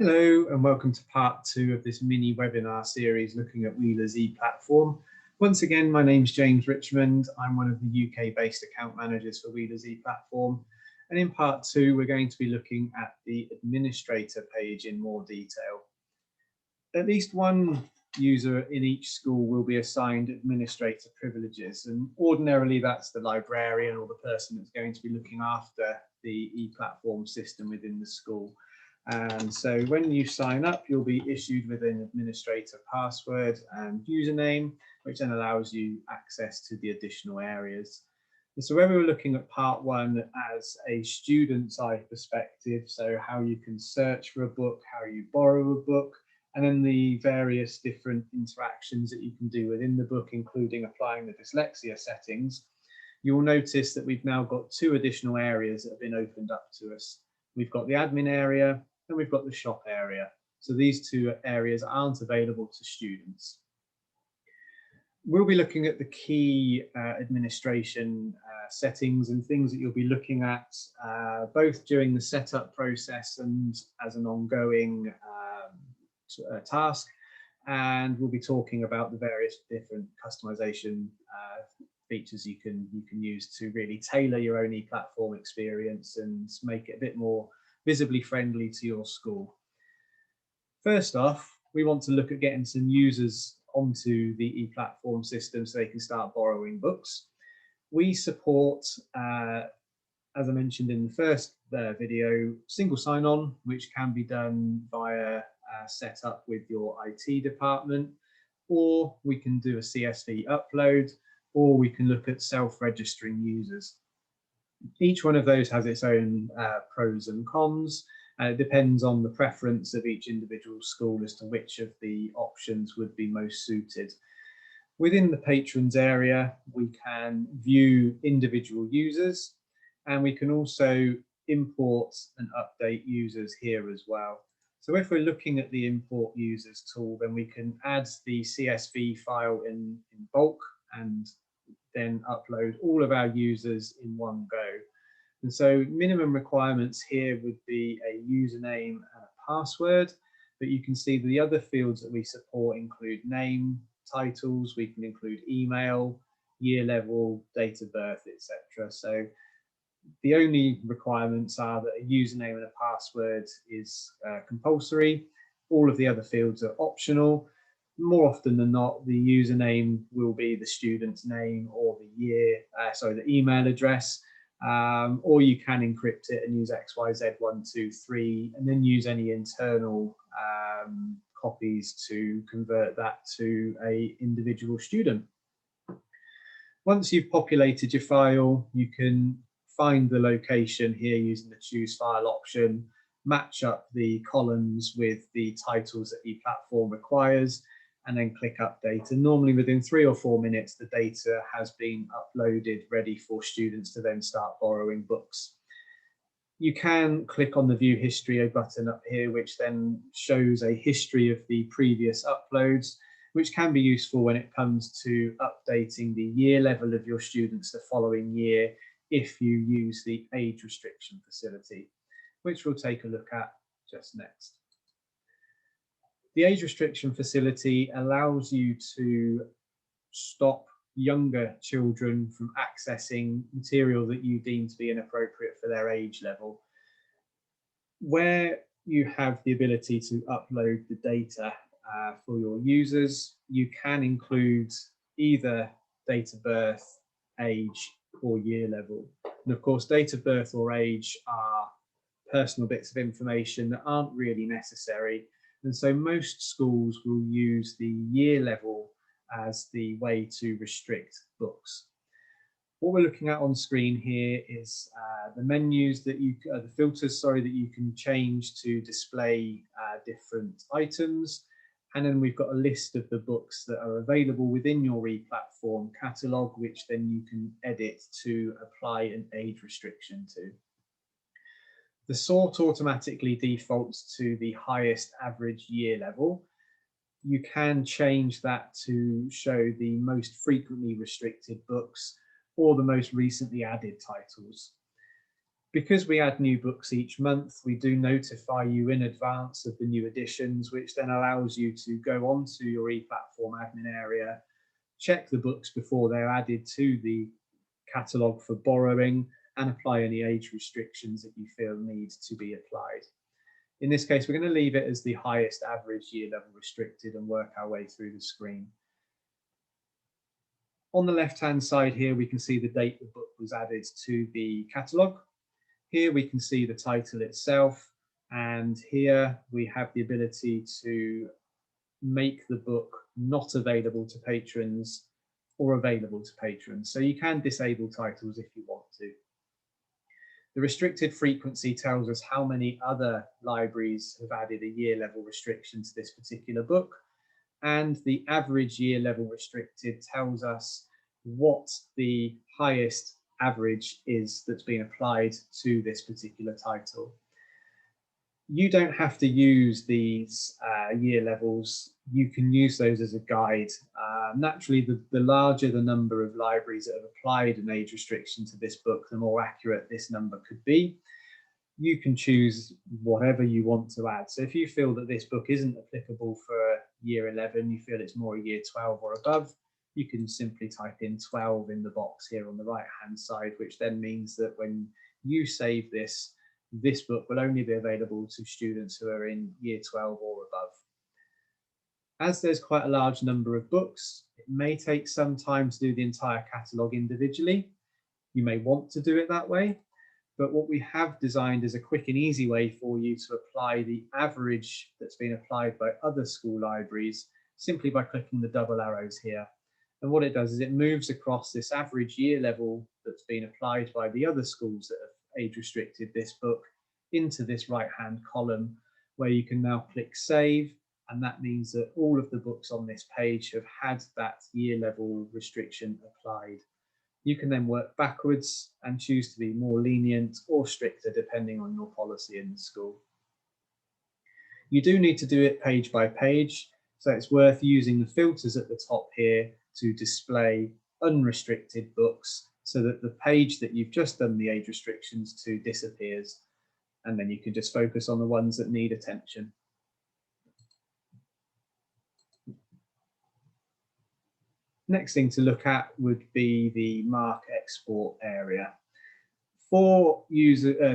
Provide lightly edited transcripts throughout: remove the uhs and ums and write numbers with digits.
Hello and welcome to part 2 of this mini webinar series looking at Wheeler's ePlatform. Once again, my name's James Richmond. I'm one of the UK-based account managers for Wheeler's ePlatform. And in part 2, we're going to be looking at the administrator page in more detail. At least one user in each school will be assigned administrator privileges, and ordinarily that's the librarian or the person that's going to be looking after the ePlatform system within the school. And so when you sign up, you'll be issued with an administrator password and username, which then allows you access to the additional areas. And so when we were looking at part 1 as a student side perspective, so how you can search for a book, how you borrow a book, and then the various different interactions that you can do within the book, including applying the dyslexia settings, you'll notice that we've now got 2 additional areas that have been opened up to us. We've got the admin area and we've got the shop area. So these 2 areas aren't available to students. We'll be looking at the key administration settings and things that you'll be looking at both during the setup process and as an ongoing task. And we'll be talking about the various different customization features you can use to really tailor your own ePlatform experience and make it a bit more visibly friendly to your school. First off, we want to look at getting some users onto the ePlatform system so they can start borrowing books. We support, as I mentioned in the first video, single sign-on, which can be done via setup with your IT department, or we can do a CSV upload, or we can look at self-registering users. Each one of those has its own pros and cons. It depends on the preference of each individual school as to which of the options would be most suited. Within the patrons area, we can view individual users, and we can also import and update users here as well. So if we're looking at the import users tool, then we can add the CSV file in bulk and then upload all of our users in one go. And so minimum requirements here would be a username and a password, but you can see the other fields that we support include name, titles, we can include email, year level, date of birth, etc. So the only requirements are that a username and a password is compulsory. All of the other fields are optional. More often than not, the username will be the student's name or the email address, or you can encrypt it and use XYZ123 and then use any internal copies to convert that to an individual student. Once you've populated your file, you can find the location here using the choose file option, match up the columns with the titles that ePlatform requires, and then click update. And normally within 3 or 4 minutes, the data has been uploaded, ready for students to then start borrowing books. You can click on the view history button up here, which then shows a history of the previous uploads, which can be useful when it comes to updating the year level of your students the following year if you use the age restriction facility, which we'll take a look at just next. The age restriction facility allows you to stop younger children from accessing material that you deem to be inappropriate for their age level. Where you have the ability to upload the data for your users, you can include either date of birth, age, or year level. And of course, date of birth or age are personal bits of information that aren't really necessary. And so most schools will use the year level as the way to restrict books. What we're looking at on screen here is the menus that the filters, that you can change to display different items. And then we've got a list of the books that are available within your ePlatform catalogue, which then you can edit to apply an age restriction to. The sort automatically defaults to the highest average year level. You can change that to show the most frequently restricted books or the most recently added titles. Because we add new books each month, we do notify you in advance of the new editions, which then allows you to go onto your ePlatform admin area, check the books before they're added to the catalogue for borrowing, and apply any age restrictions that you feel need to be applied. In this case, we're going to leave it as the highest average year level restricted and work our way through the screen. On the left-hand side here, we can see the date the book was added to the catalogue. Here we can see the title itself, and here we have the ability to make the book not available to patrons or available to patrons. So you can disable titles if you want to. The restricted frequency tells us how many other libraries have added a year level restriction to this particular book, and the average year level restricted tells us what the highest average is that's been applied to this particular title. You don't have to use these year levels. You can use those as a guide. Naturally, the larger the number of libraries that have applied an age restriction to this book, the more accurate this number could be. You can choose whatever you want to add. So if you feel that this book isn't applicable for year 11, you feel it's more a year 12 or above, you can simply type in 12 in the box here on the right hand side, which then means that when you save this, this book will only be available to students who are in year 12 or above. As there's quite a large number of books, it may take some time to do the entire catalogue individually. You may want to do it that way, but what we have designed is a quick and easy way for you to apply the average that's been applied by other school libraries simply by clicking the double arrows here. And what it does is it moves across this average year level that's been applied by the other schools that have age restricted this book into this right-hand column, where you can now click save, and that means that all of the books on this page have had that year level restriction applied. You can then work backwards and choose to be more lenient or stricter depending on your policy in the school. You do need to do it page by page, so it's worth using the filters at the top here to display unrestricted books so that the page that you've just done the age restrictions to disappears, and then you can just focus on the ones that need attention. Next thing to look at would be the MARC export area. For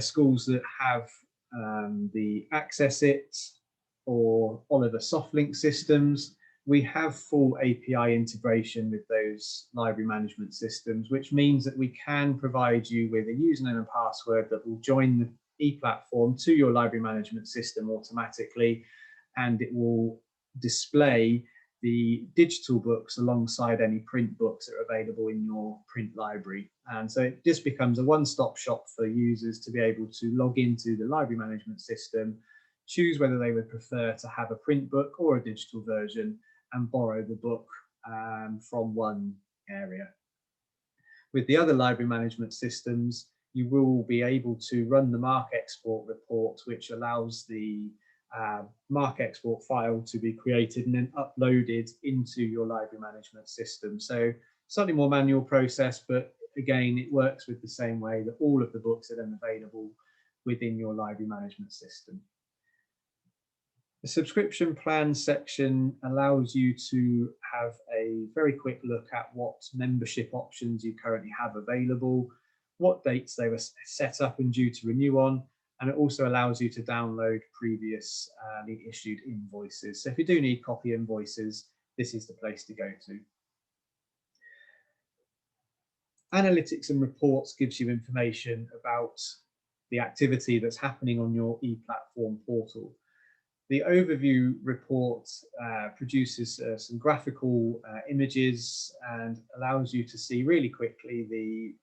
schools that have the Access It or Oliver Softlink systems, we have full API integration with those library management systems, which means that we can provide you with a username and password that will join the ePlatform to your library management system automatically, and it will display the digital books alongside any print books that are available in your print library. And so it just becomes a one-stop shop for users to be able to log into the library management system, choose whether they would prefer to have a print book or a digital version, and borrow the book from one area. With the other library management systems, you will be able to run the MARC export report, which allows the MARC export file to be created and then uploaded into your library management system. So slightly more manual process, but again, it works with the same way that all of the books are then available within your library management system. The subscription plan section allows you to have a very quick look at what membership options you currently have available, what dates they were set up and due to renew on, and it also allows you to download previously issued invoices. So if you do need copy invoices, this is the place to go to. Analytics and reports gives you information about the activity that's happening on your ePlatform portal. The overview report produces some graphical images and allows you to see really quickly the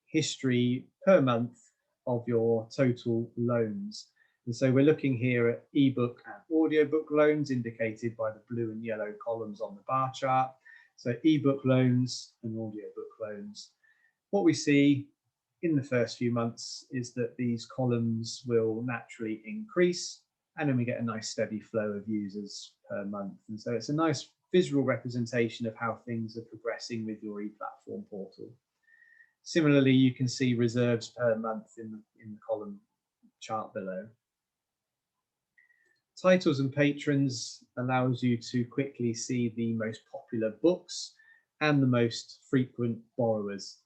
history per month of your total loans. And so we're looking here at ebook and audiobook loans indicated by the blue and yellow columns on the bar chart. So ebook loans and audiobook loans. What we see in the first few months is that these columns will naturally increase, and then we get a nice steady flow of users per month. And so it's a nice visual representation of how things are progressing with your ePlatform portal. Similarly, you can see reserves per month in the column chart below. Titles and patrons allows you to quickly see the most popular books and the most frequent borrowers.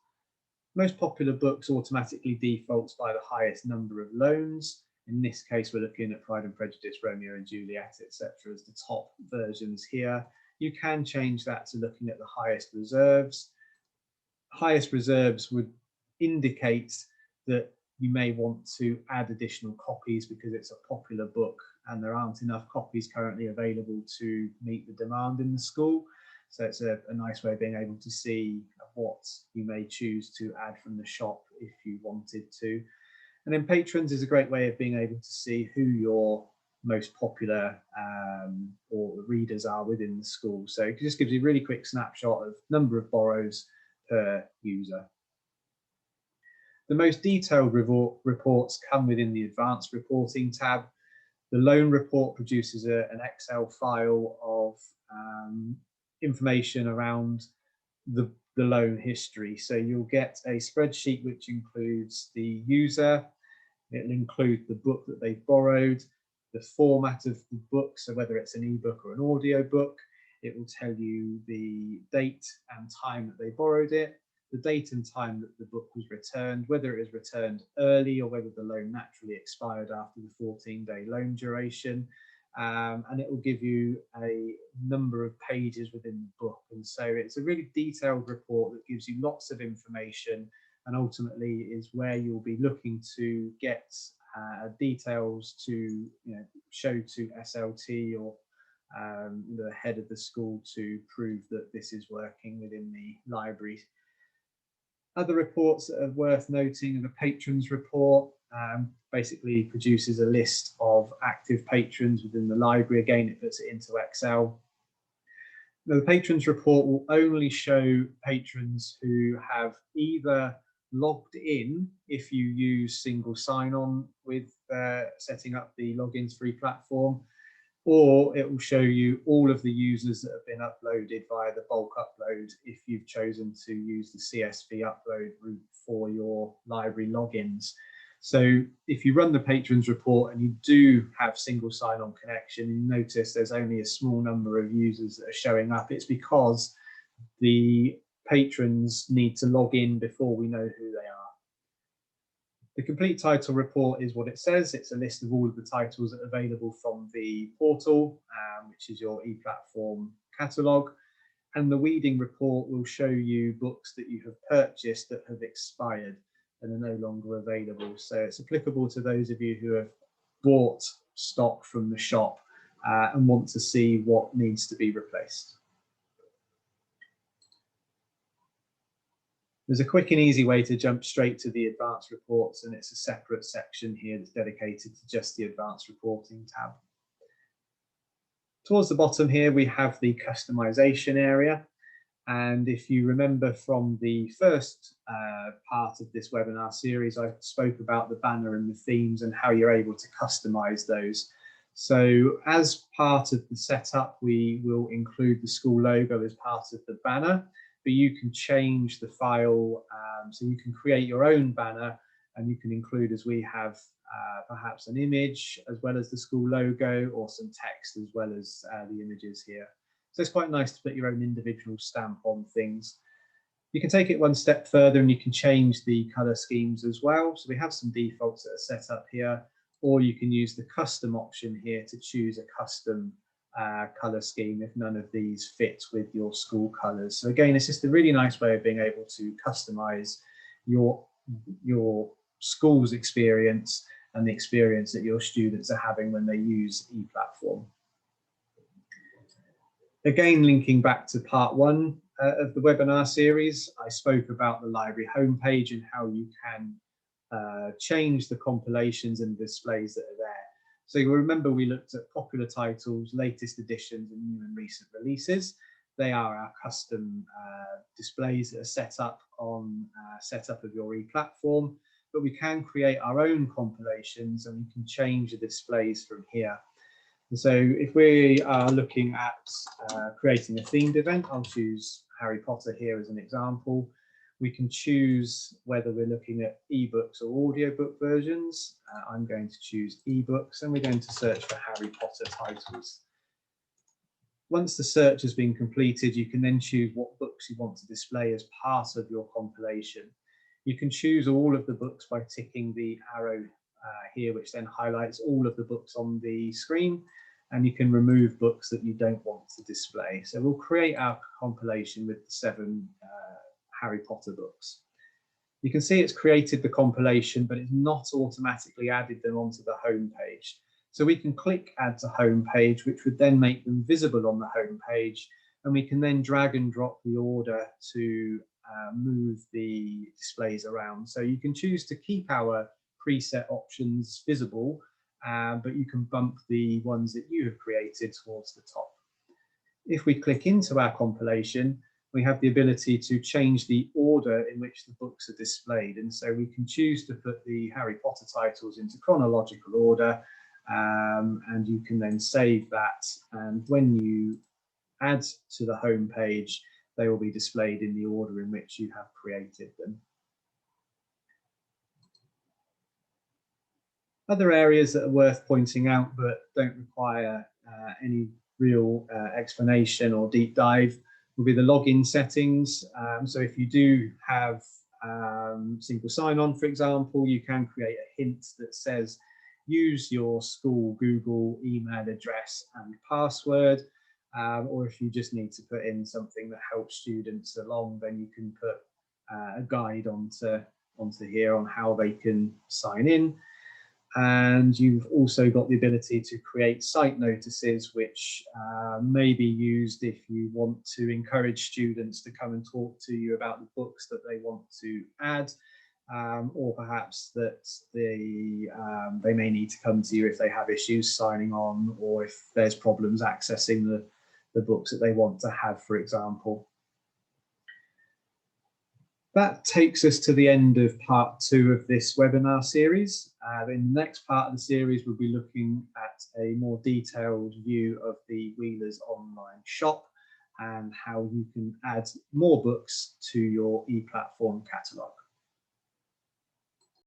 Most popular books automatically defaults by the highest number of loans. In this case, we're looking at Pride and Prejudice, Romeo and Juliet, etc. as the top versions here. You can change that to looking at the highest reserves. Highest reserves would indicate that you may want to add additional copies because it's a popular book and there aren't enough copies currently available to meet the demand in the school. So it's a nice way of being able to see what you may choose to add from the shop if you wanted to. And then patrons is a great way of being able to see who your most popular or readers are within the school. So it just gives you a really quick snapshot of number of borrows per user. The most detailed reports come within the advanced reporting tab. The loan report produces an Excel file of information around the loan history. So you'll get a spreadsheet which includes the user, it'll include the book that they've borrowed, the format of the book, so whether it's an ebook or an audio book. It will tell you the date and time that they borrowed it, the date and time that the book was returned, whether it was returned early or whether the loan naturally expired after the 14-day loan duration. And it will give you a number of pages within the book. And so it's a really detailed report that gives you lots of information and ultimately is where you'll be looking to get details to show to SLT or the head of the school to prove that this is working within the library. Other reports that are worth noting are the patrons report. Basically produces a list of active patrons within the library. Again, it puts it into Excel. Now, the patrons report will only show patrons who have either logged in if you use single sign-on with setting up the logins for ePlatform, or it will show you all of the users that have been uploaded via the bulk upload if you've chosen to use the CSV upload route for your library logins. So if you run the patrons report and you do have single sign-on connection, you notice there's only a small number of users that are showing up. It's because the patrons need to log in before we know who they are. The complete title report is what it says. It's a list of all of the titles that are available from the portal, which is your ePlatform catalogue. And the weeding report will show you books that you have purchased that have expired and are no longer available. So it's applicable to those of you who have bought stock from the shop and want to see what needs to be replaced. There's a quick and easy way to jump straight to the advanced reports, and it's a separate section here that's dedicated to just the advanced reporting tab. Towards the bottom here, we have the customization area. And if you remember from the first part of this webinar series, I spoke about the banner and the themes and how you're able to customize those. So as part of the setup, we will include the school logo as part of the banner, but you can change the file. So you can create your own banner and you can include, as we have, perhaps an image as well as the school logo, or some text as well as the images here. So it's quite nice to put your own individual stamp on things. You can take it one step further and you can change the color schemes as well. So we have some defaults that are set up here, or you can use the custom option here to choose a custom color scheme if none of these fit with your school colors. So again, it's just a really nice way of being able to customize your school's experience and the experience that your students are having when they use ePlatform. Again, linking back to part one of the webinar series, I spoke about the library homepage and how you can change the compilations and displays that are there. So you'll remember we looked at popular titles, latest editions, and new and recent releases. They are our custom displays that are set up on setup of your ePlatform, but we can create our own compilations and we can change the displays from here. And so if we are looking at creating a themed event, I'll choose Harry Potter here as an example. We can choose whether we're looking at ebooks or audiobook versions. I'm going to choose ebooks, and we're going to search for Harry Potter titles. Once the search has been completed, you can then choose what books you want to display as part of your compilation. You can choose all of the books by ticking the arrow here, which then highlights all of the books on the screen, and you can remove books that you don't want to display. So we'll create our compilation with the 7 Harry Potter books. You can see it's created the compilation, but it's not automatically added them onto the home page. So we can click Add to Home Page, which would then make them visible on the home page, and we can then drag and drop the order to move the displays around. So you can choose to keep our preset options visible, but you can bump the ones that you have created towards the top. If we click into our compilation, we have the ability to change the order in which the books are displayed. And so we can choose to put the Harry Potter titles into chronological order, and you can then save that. And when you add to the home page, they will be displayed in the order in which you have created them. Other areas that are worth pointing out but don't require any real explanation or deep dive will be the login settings. So if you do have single sign-on, for example, you can create a hint that says use your school Google email address and password, or if you just need to put in something that helps students along, then you can put a guide onto here on how they can sign in. And you've also got the ability to create site notices, which may be used if you want to encourage students to come and talk to you about the books that they want to add, or perhaps that they may need to come to you if they have issues signing on, or if there's problems accessing the books that they want to have, for example. That takes us to the end of part 2 of this webinar series. In the next part of the series, we'll be looking at a more detailed view of the Wheelers online shop and how you can add more books to your ePlatform catalogue.